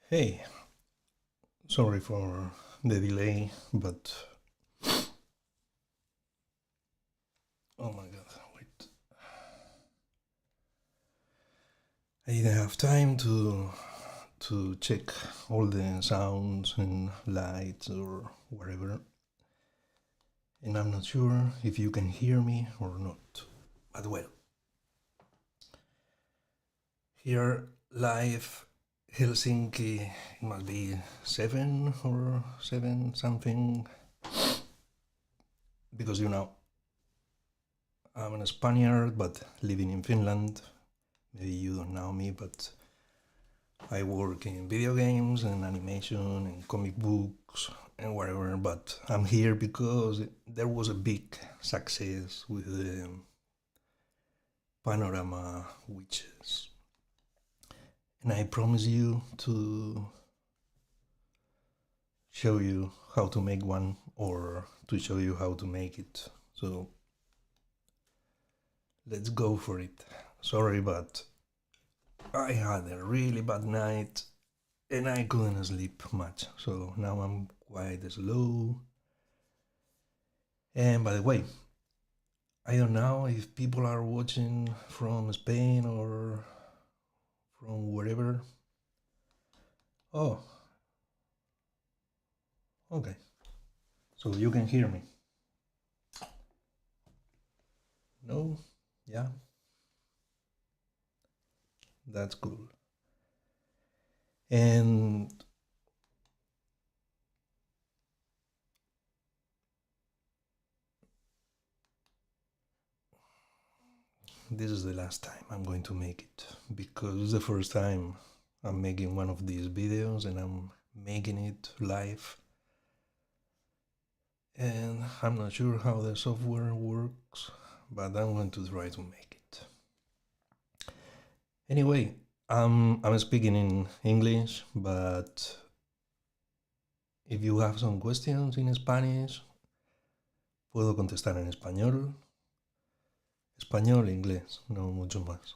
Hey, sorry for the delay, but oh my god, wait. I didn't have time to check all the sounds and lights or whatever. And I'm not sure if you can hear me or not. But well, here live Helsinki, it must be 7 or 7 something because I'm a Spaniard but living in Finland. Maybe you don't know me, but I work in video games and animation and comic books and whatever. But I'm here because there was a big success with the Panorama witches, and I promise you to show you how to make one or to show you how to make it. So let's go for it. Sorry, but I had a really bad night and I couldn't sleep much, so now I'm quite slow. And by the way, I don't know if people are watching from Spain or from wherever. Oh, okay. So you can hear me. No? Yeah, that's cool. And this is the last time I'm going to make it because it's the first time I'm making one of these videos and I'm making it live. And I'm not sure how the software works, but I'm going to try to make it. Anyway, I'm speaking in English, but if you have some questions in Spanish, puedo contestar en español. Español, inglés, no mucho más.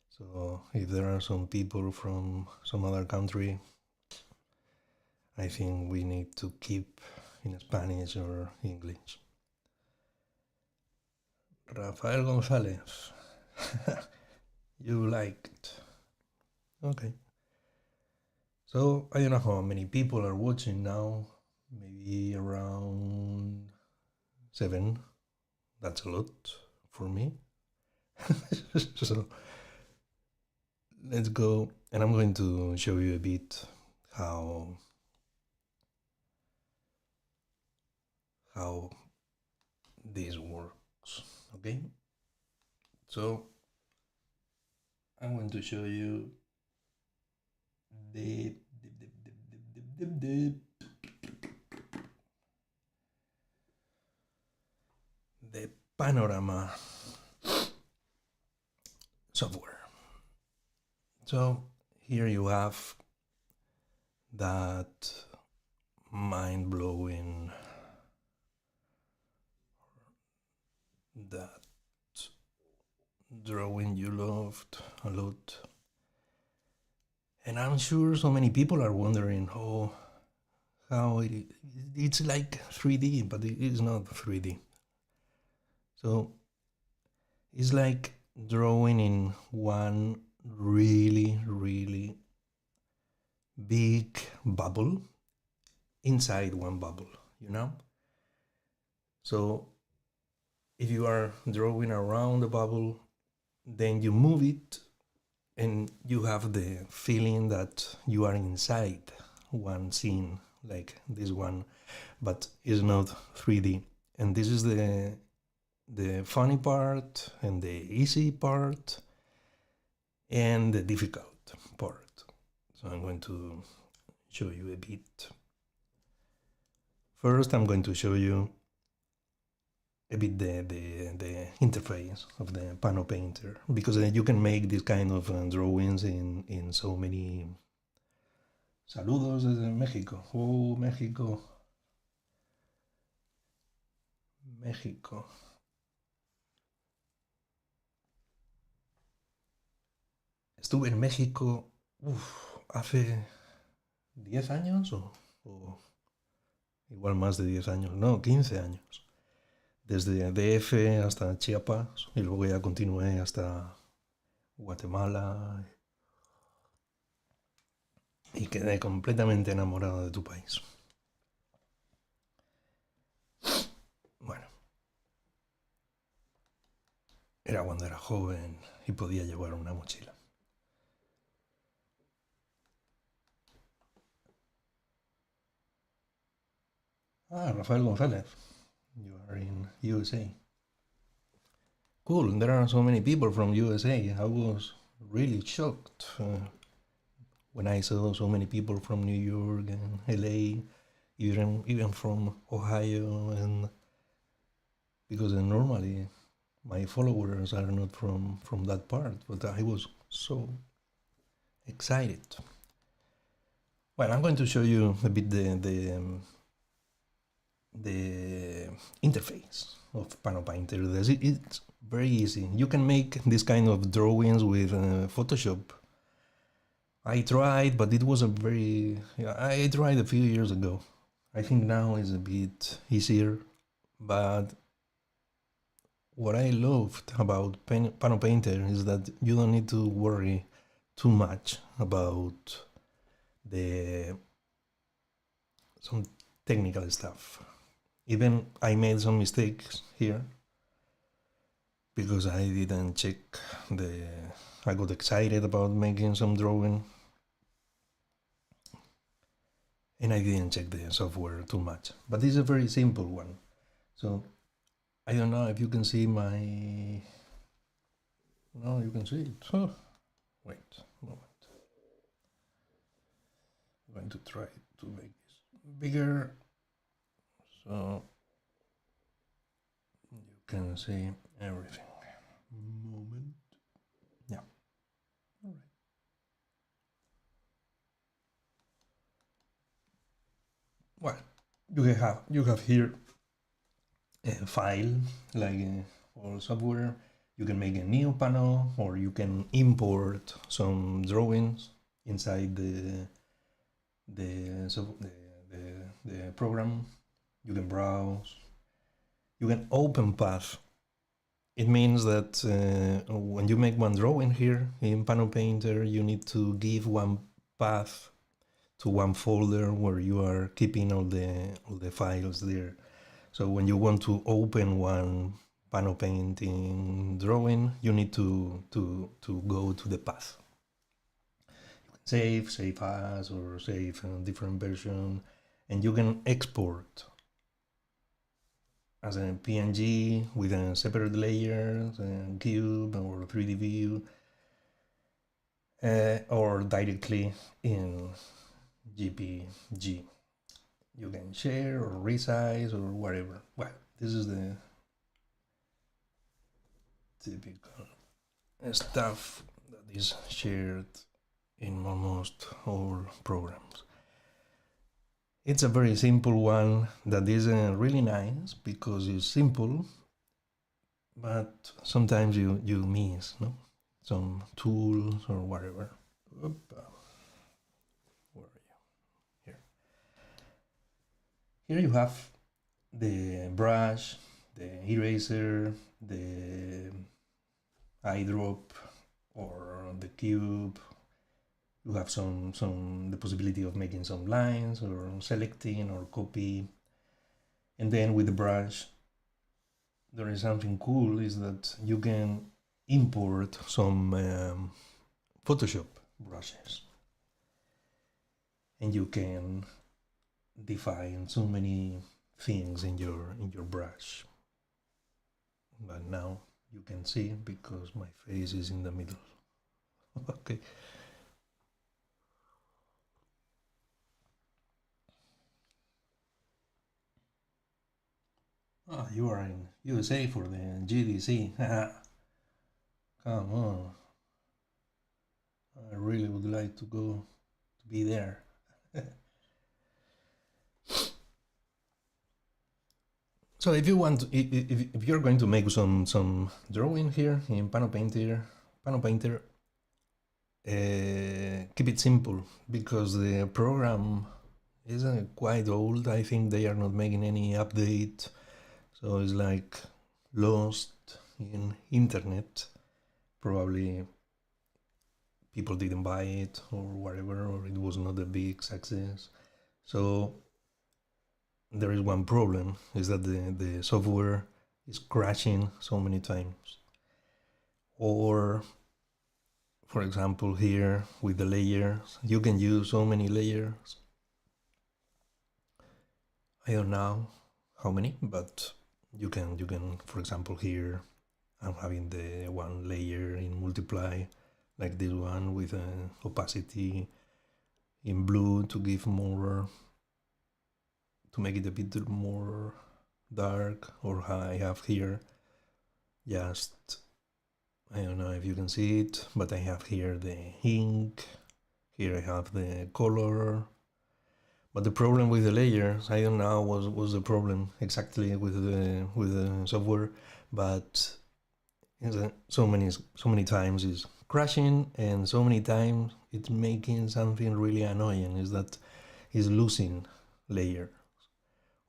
So if there are some people from some other country, I think we need to keep in Spanish or English. Rafael González, you liked. Okay. So I don't know how many people are watching now. Maybe around 7. That's a lot for me. So let's go, and I'm going to show you a bit how how this works. Okay. So I'm going to show you the Panorama software. So here you have that mind-blowing, that drawing you loved a lot. And I'm sure so many people are wondering how it's like 3D, but it is not 3D. So it's like drawing in one really big bubble inside one bubble, you know? So if you are drawing around the bubble, then you move it and you have the feeling that you are inside one scene like this one, but it's not 3D. And this is the funny part and the easy part and the difficult part. So I'm going to show you a bit. First, I'm going to show you a bit the interface of the Panopainter, because you can make this kind of drawings in so many. Saludos desde México. Oh, México. México. Estuve en México hace 10 años o igual más de 10 años, no, 15 años. Desde DF hasta Chiapas y luego ya continué hasta Guatemala y quedé completamente enamorado de tu país. Bueno, era cuando era joven y podía llevar una mochila. Ah, Rafael González, you are in USA. Cool, there are so many people from USA. I was really shocked when I saw so many people from New York and LA, even from Ohio, and because normally my followers are not from that part, but I was so excited. Well, I'm going to show you a bit the interface of Panopainter. It's very easy. You can make this kind of drawings with Photoshop. I tried, but it was a very... I tried a few years ago. I think now is a bit easier, but what I loved about Panopainter is that you don't need to worry too much about some technical stuff. Even I made some mistakes here because I didn't check I got excited about making some drawing and I didn't check the software too much. But this is a very simple one. So I don't know if you can see my... No, you can see it. Oh, wait a moment. I'm going to try to make this bigger so you can see everything. Moment. Yeah. All right. Well, you have here a file like all software. You can make a new Pano, or you can import some drawings inside the program. You can browse. You can open path. It means that when you make one drawing here in Panopainter, you need to give one path to one folder where you are keeping all the files there. So when you want to open one Pano painting drawing, you need to go to the path. You can save as, or save a different version, and you can export as a PNG with a separate layer, a cube or 3D view, or directly in GPG. You can share or resize or whatever. Well, this is the typical stuff that is shared in almost all programs. It's a very simple one that is really nice because it's simple, but sometimes you miss, no? Some tools or whatever. Where are you? Here. Here you have the brush, the eraser, the eyedrop, or the cube. You have the possibility of making some lines or selecting or copy. And then with the brush, there is something cool, is that you can import some Photoshop brushes. And you can define so many things in your brush. But now you can see because my face is in the middle. Okay. Oh, you are in USA for the GDC. Come on. I really would like to go to be there. So if you want, if you're going to make some drawing here in Panopainter, keep it simple because the program is quite old. I think they are not making any update, so it's like lost in internet. Probably people didn't buy it or whatever, or it was not a big success. So there is one problem, is that the software is crashing so many times. Or for example, here with the layers, you can use so many layers. I don't know how many, but you can, for example, here I'm having the one layer in multiply, like this one with opacity in blue to give more, to make it a bit more dark. Or I have here just, I don't know if you can see it, but I have here the ink, here I have the color. But the problem with the layers, I don't know what was the problem exactly with the software, but so many times it's crashing, and so many times it's making something really annoying, is that it's losing layer,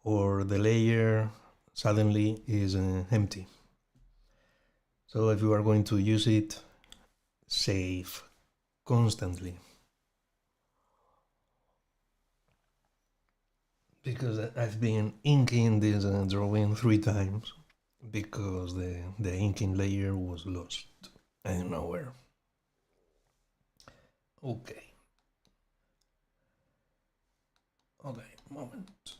or the layer suddenly is empty. So if you are going to use it, save constantly. Because I've been inking this drawing 3 times because the inking layer was lost. I don't know where. Okay. Okay, moment.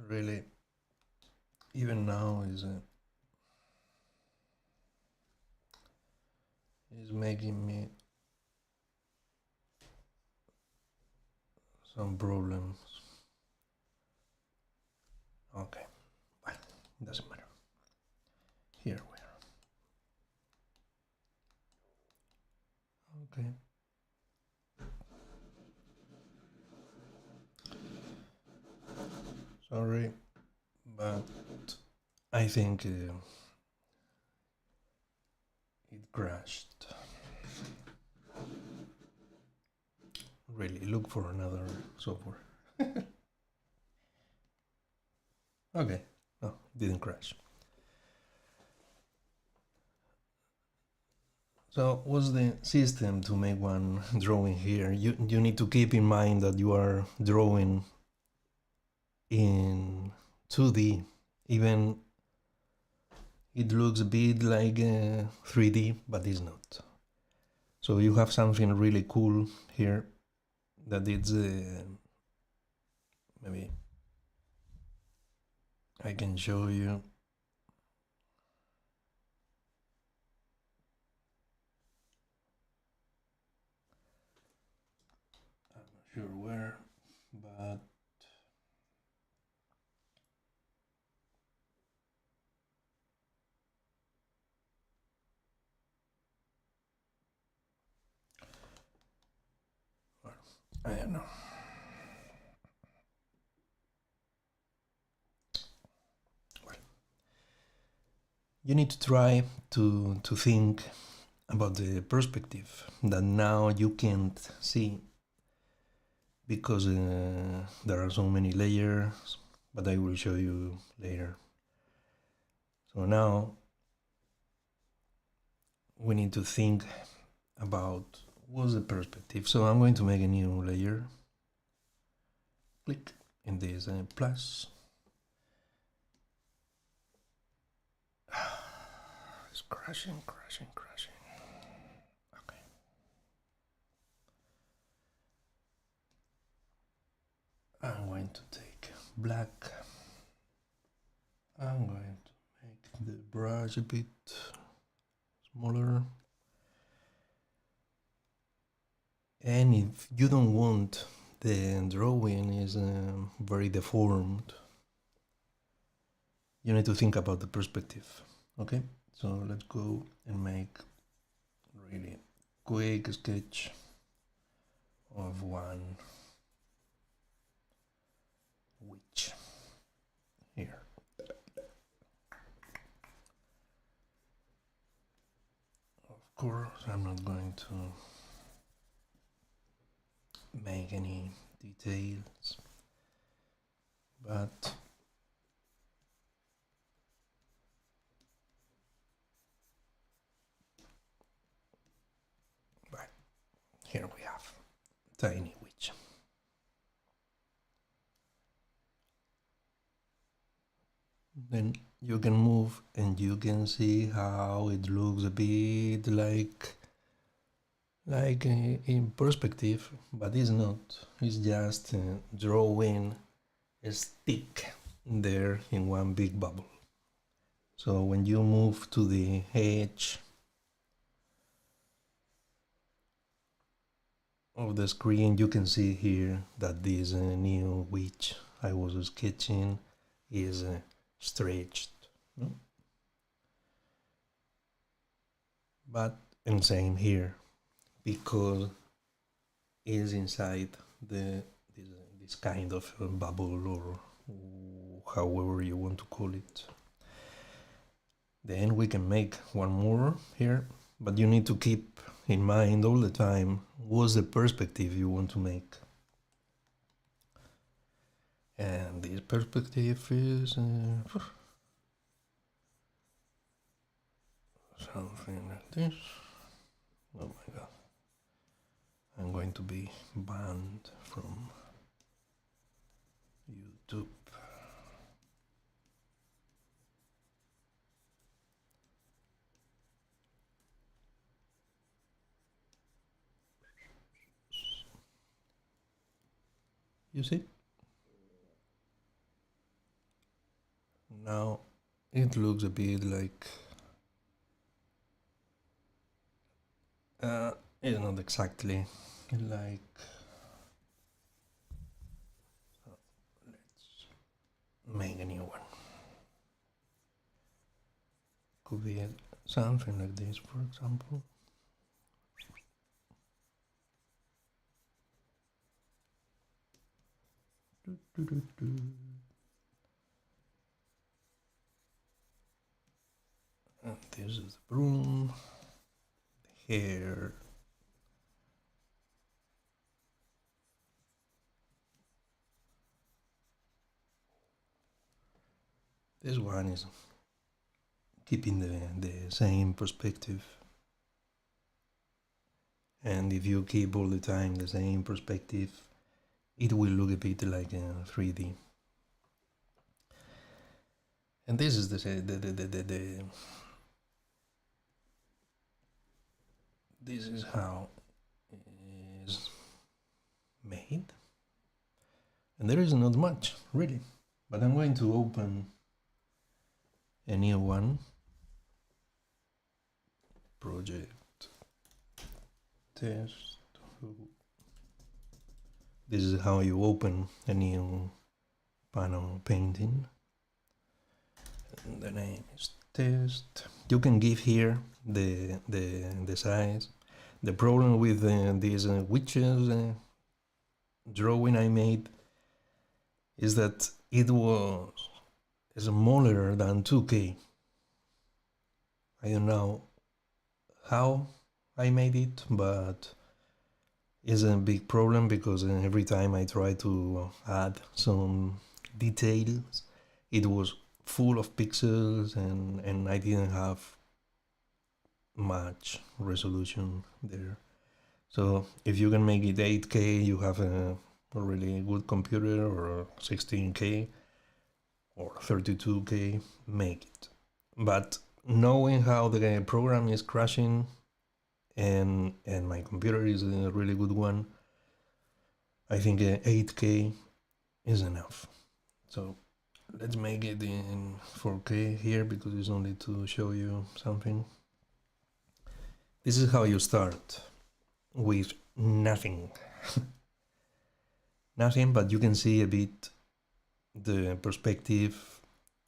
Really, even now is making me some problems. Okay, well, doesn't matter. Here we are. Okay. Sorry, but I think it crashed. Really, look for another software. Okay, no, it didn't crash. So what's the system to make one drawing here? You need to keep in mind that you are drawing in 2D. Even it looks a bit like 3D, but it's not. So you have something really cool here that it's maybe I can show you. I'm not sure where, but I don't know. Well, you need to try to think about the perspective that now you can't see because there are so many layers, but I will show you later. So now we need to think about what's the perspective. So I'm going to make a new layer. Click in this plus. It's crashing. Okay. I'm going to take black. I'm going to make the brush a bit smaller. And if you don't want the drawing is very deformed, you need to think about the perspective. Okay, so let's go and make really quick sketch of one witch here. course, I'm not going to make any details, but here we have tiny witch. Then you can move and you can see how it looks a bit like in perspective, but it's not. It's just drawing a stick there in one big bubble. So when you move to the edge of the screen, you can see here that this new witch I was sketching is stretched, no? But and same here, because it's inside this kind of bubble, or however you want to call it. Then we can make one more here, but you need to keep in mind all the time what's the perspective you want to make. And this perspective is something like this. Oh my god, I'm going to be banned from YouTube. You see? Now it looks a bit like it's not exactly like, let's make a new one. Could be something like this, for example. And this is the broom, the hair. This one is keeping the same perspective. And if you keep all the time the same perspective, it will look a bit like a 3D. And this is this is how it is made. And there is not much, really. But I'm going to open a new one. Project test. This is how you open a new Pano painting. And the name is test. You can give here the size. The problem with these witches drawing I made is that it was smaller than 2K. I don't know how I made it, but it's a big problem because every time I try to add some details, it was full of pixels and I didn't have much resolution there. So if you can make it 8K, you have a really good computer, or 16K or 32K, make it. But knowing how the program is crashing, and my computer is a really good one, I think 8K is enough. So let's make it in 4K here, because it's only to show you something. This is how you start, with nothing. Nothing, but you can see a bit the perspective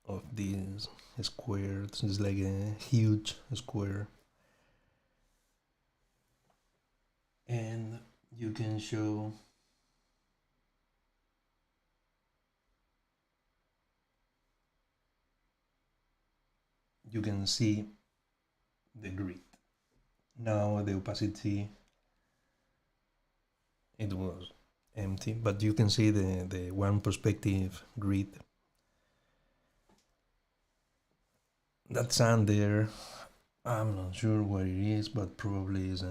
of this square. It's like a huge square. And you can show you can see the grid. Now the opacity, it was empty, but you can see the one perspective grid. That sun there, I'm not sure what it is, but probably is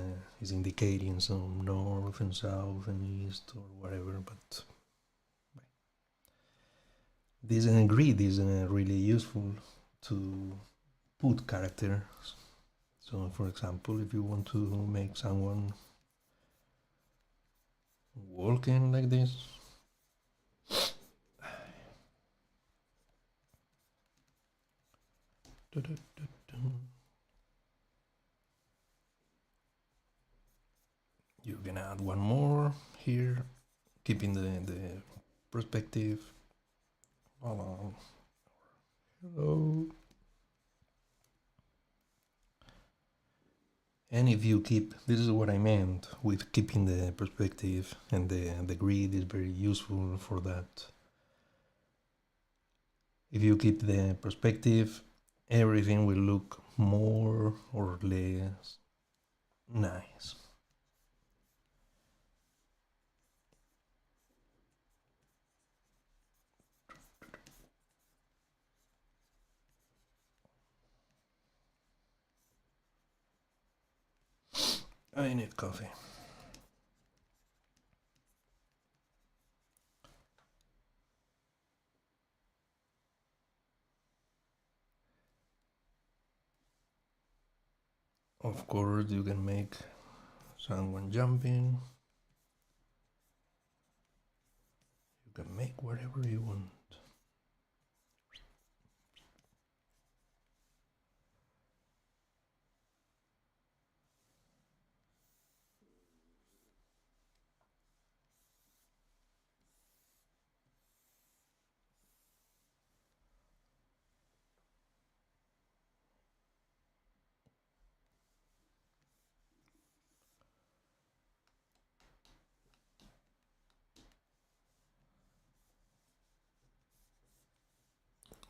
indicating some north and south and east or whatever. But this grid is really useful to put characters. So, for example, if you want to make someone walking like this, you can add one more here, keeping the perspective. Hello. And if you keep, this is what I meant with keeping the perspective, and the grid is very useful for that. If you keep the perspective, everything will look more or less nice. I need coffee. Of course, you can make someone jumping. You can make whatever you want.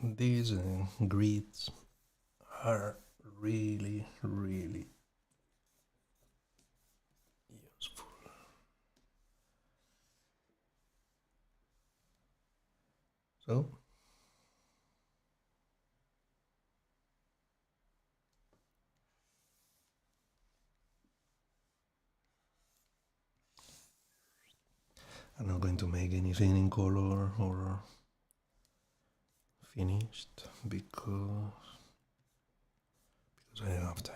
These grids are really, really useful. So, I'm not going to make anything in color or finished because I don't have time.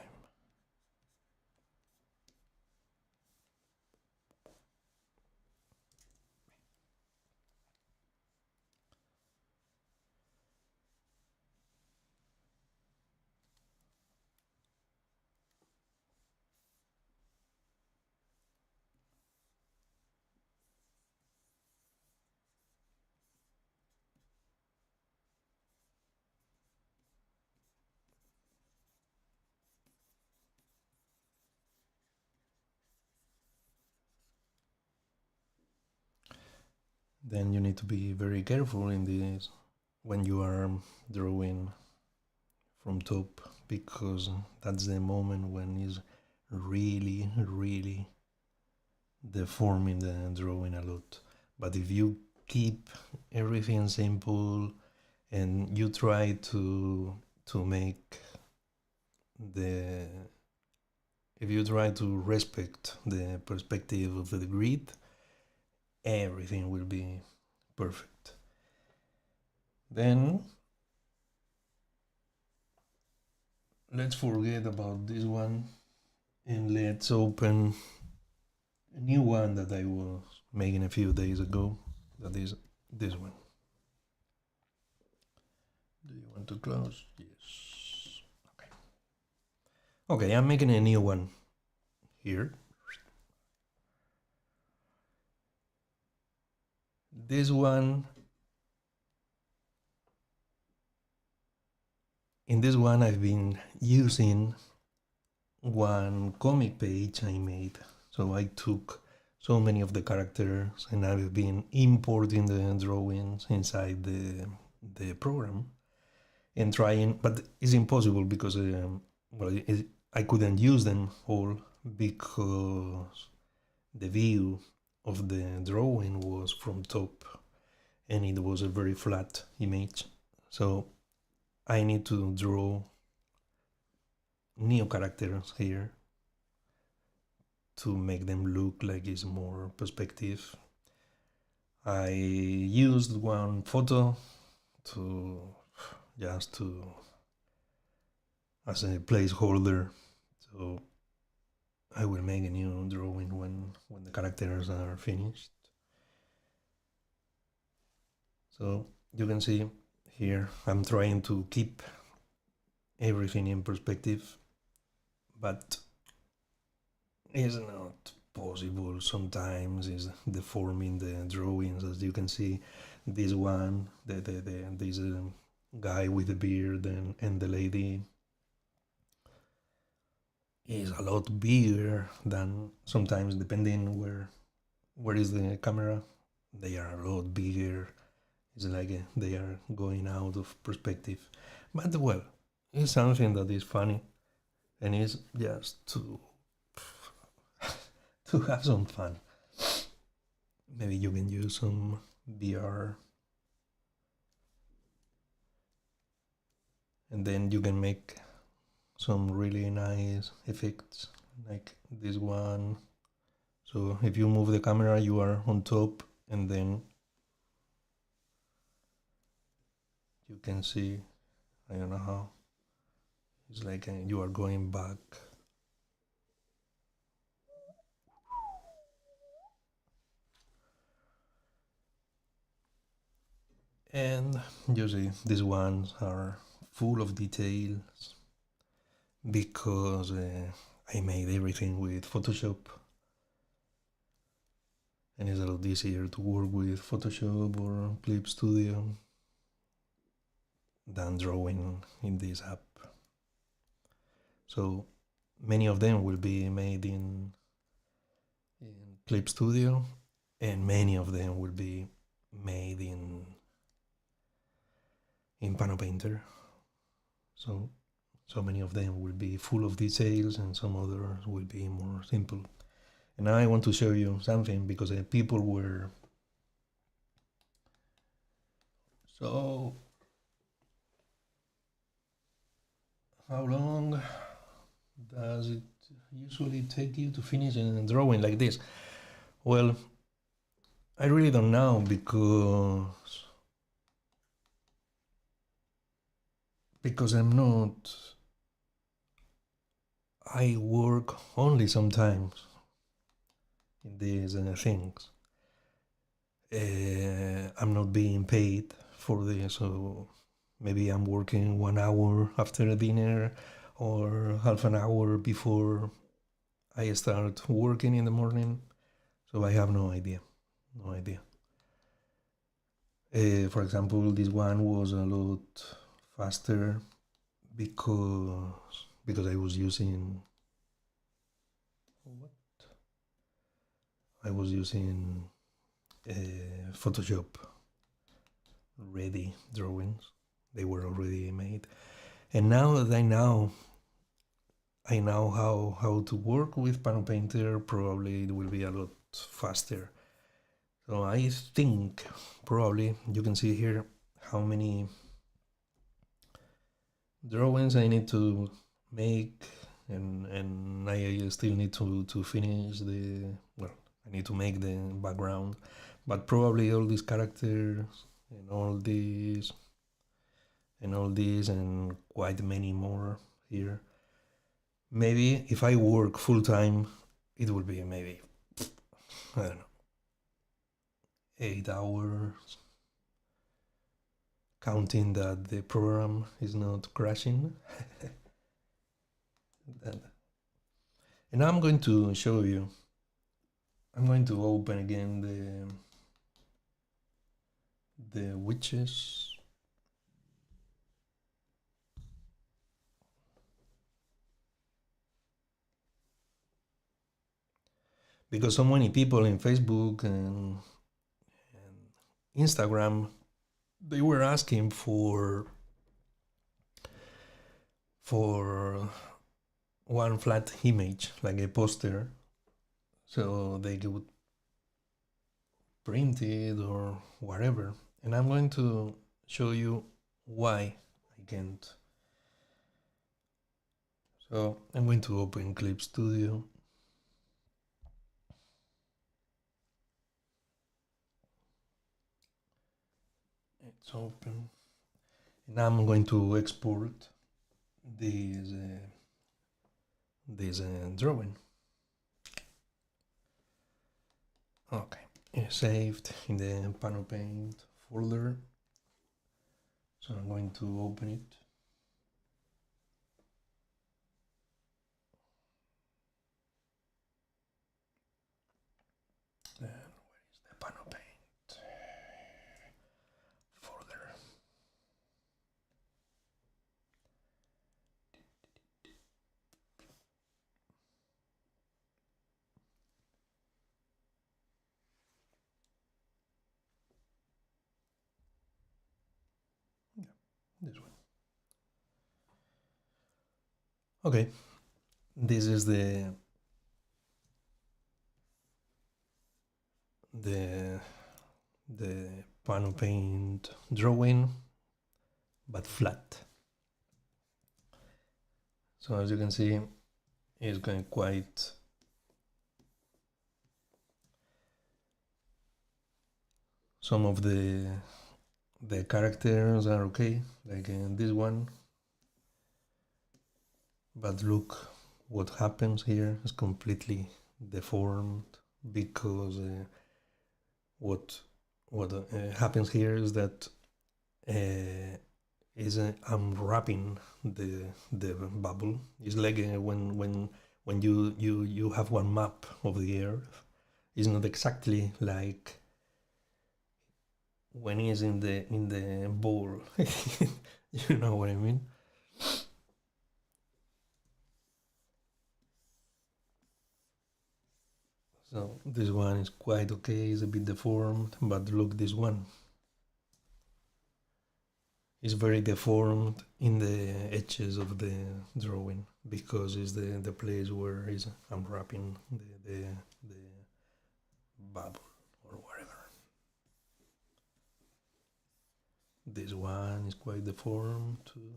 Then you need to be very careful in this when you are drawing from top, because that's the moment when it's really, really deforming the drawing a lot. But if you keep everything simple and you try to make the, if you try to respect the perspective of the grid, everything will be perfect. Then let's forget about this one and let's open a new one that I was making a few days ago. That is this one. Do you want to close? Yes. Okay. Okay, I'm making a new one here. This one, in this one I've been using one comic page I made. So I took so many of the characters and I've been importing the drawings inside the program and trying, but it's impossible because well, I couldn't use them all because the view of the drawing was from top and it was a very flat image. So I need to draw new characters here to make them look like it's more perspective. I used one photo to just to as a placeholder, so I will make a new drawing when the characters are finished. So you can see here I'm trying to keep everything in perspective, but it's not possible. Sometimes is deforming the drawings, as you can see. This one, this guy with the beard and the lady is a lot bigger than sometimes, depending where is the camera. They are a lot bigger. It's like they are going out of perspective. But well, it's something that is funny, and it's just to have some fun. Maybe you can use some VR, and then you can make some really nice effects like this one. So if you move the camera, you are on top, and then you can see, I don't know how, it's like you are going back. And you see, these ones are full of details because I made everything with Photoshop, and it's a lot easier to work with Photoshop or Clip Studio than drawing in this app. So many of them will be made in Clip Studio, and many of them will be made in Panopainter. So many of them will be full of details, and some others will be more simple. And now I want to show you something, because people were so. How long does it usually take you to finish a drawing like this? Well, I really don't know, because I'm not. I work only sometimes in these things. I'm not being paid for this, so maybe I'm working 1 hour after dinner or half an hour before I start working in the morning. So I have no idea. No idea. For example, this one was a lot faster because I was using what? I was using Photoshop ready drawings. They were already made, and now that I know how to work with Panopainter, probably it will be a lot faster. So I think probably you can see here how many drawings I need to make, and I still need to finish I need to make the background, but probably all these characters and all these and quite many more here. Maybe if I work full time, it will be maybe, I don't know, 8 hours, counting that the program is not crashing. And now I'm going to show you. I'm going to open again the witches. Because so many people in Facebook and Instagram, they were asking for one flat image, like a poster, so they could print it or whatever. And I'm going to show you why I can't. So I'm going to open Clip Studio. It's open. And I'm going to export this drawing. Okay, it's saved in the Panopainter folder. So I'm going to open it. Then where is the Panopainter folder? Yeah, this one. Okay, this is the Panopainter drawing, but flat. So as you can see, it's going quite some of the characters are okay, like this one, but look what happens here is completely deformed because what happens here is that I'm wrapping the bubble. It's like when you have one map of the Earth. It's not exactly like when it's in the bowl. You know what I mean? So this one is quite okay, it's a bit deformed, but look this one. It's very deformed in the edges of the drawing because it's the place where I'm wrapping the bubble or whatever. This one is quite deformed too.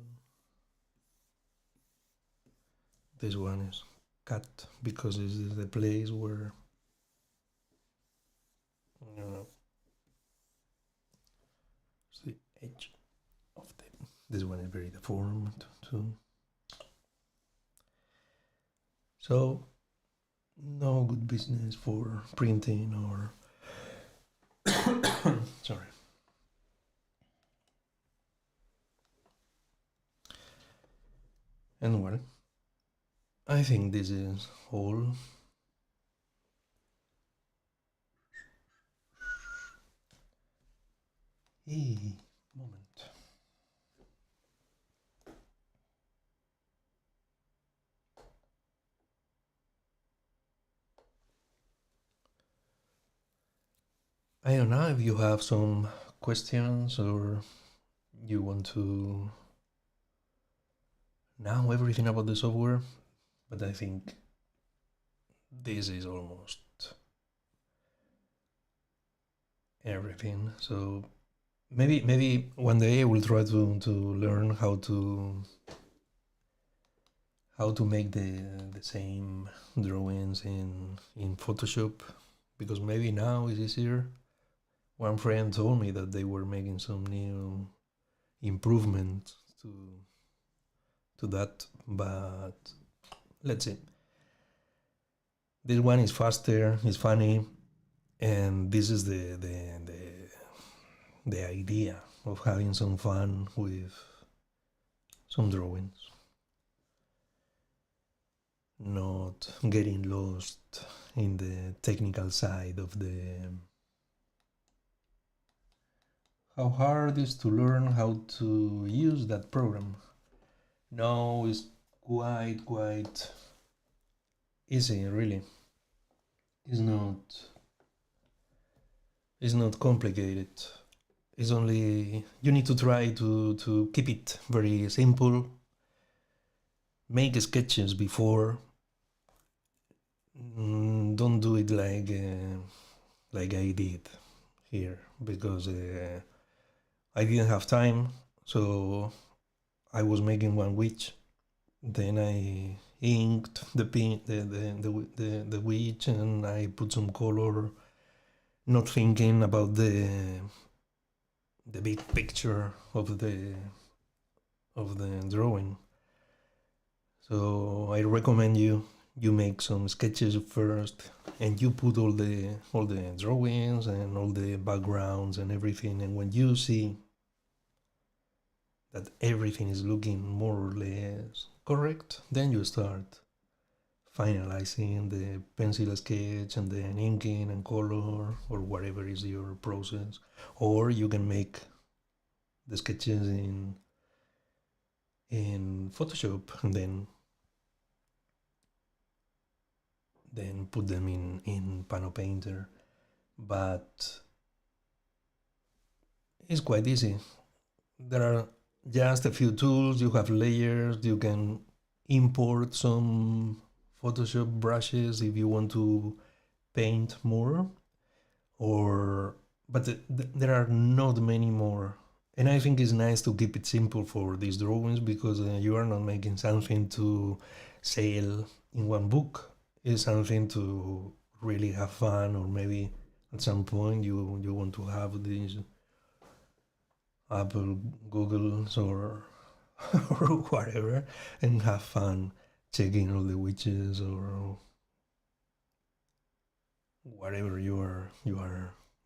This one is cut because this is the place where it's the edge of this one is very deformed too. So no good business for printing or sorry. And well, I think this is all. Hey, moment. I don't know if you have some questions or you want to know everything about the software, but I think this is almost everything. So maybe one day I will try to learn how to make the same drawings in Photoshop, because maybe now it's easier. One friend told me that they were making some new improvements to that, but let's see. This one is faster, it's funny, and this is the idea of having some fun with some drawings, not getting lost in the technical side of how hard is to learn how to use that program. No, it's quite easy, really. It's not complicated. It's only you need to try to keep it very simple make sketches before. Don't do it like I did here, because I didn't have time. So I was making one witch, then I inked the witch, and I put some color, not thinking about the big picture of the drawing. So I recommend you make some sketches first, and you put all the drawings and all the backgrounds and everything, and when you see that everything is looking more or less correct, then you start finalizing the pencil sketch and then inking and color, or whatever is your process. Or you can make the sketches in Photoshop, and then put them in Panopainter. But it's quite easy. There are just a few tools. You have layers. You can import some Photoshop brushes if you want to paint more, but there are not many more. And I think it's nice to keep it simple for these drawings, because you are not making something to sell in one book. It's something to really have fun, or maybe at some point you want to have these Apple, Googles, or or whatever, and have fun checking all the witches or whatever you are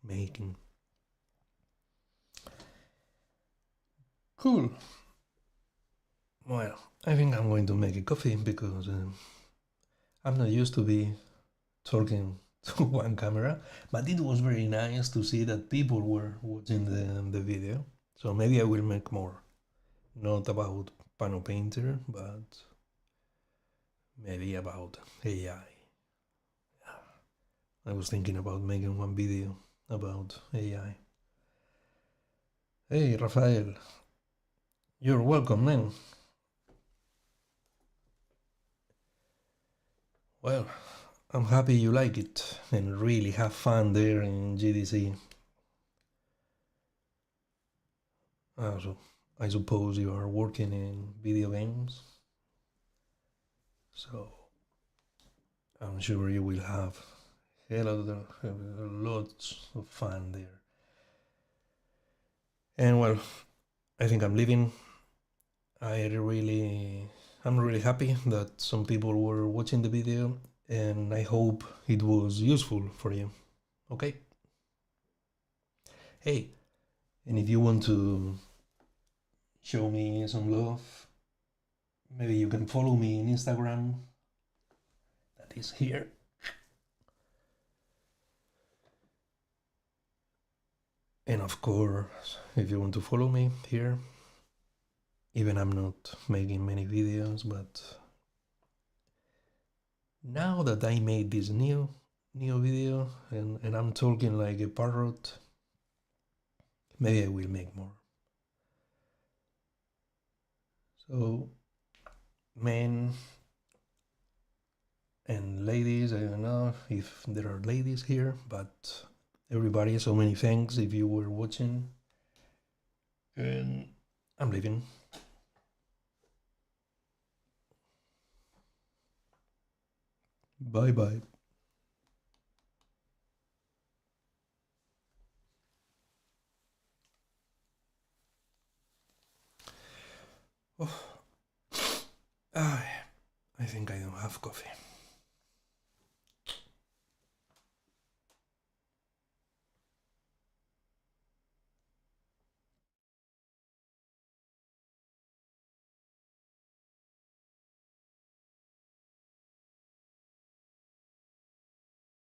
making. Cool. Well, I think I'm going to make a coffee, because I'm not used to be talking to one camera, but it was very nice to see that people were watching the video. So maybe I will make more, not about Panopainter, but maybe about AI. I was thinking about making one video about AI. Hey, Rafael, you're welcome, man. Well, I'm happy you like it and really have fun there in GDC. So I suppose you are working in video games, so I'm sure you will have lots of fun there. And well, I think I'm leaving. I'm really happy that some people were watching the video, and I hope it was useful for you. Okay? Hey, and if you want to show me some love, maybe you can follow me in Instagram. That is here. And of course, if you want to follow me here, even I'm not making many videos, but now that I made this new video, and I'm talking like a parrot, maybe I will make more. So, men and ladies, I don't know if there are ladies here, but everybody, so many thanks if you were watching, and I'm leaving. Bye bye. Oh, I think I don't have coffee.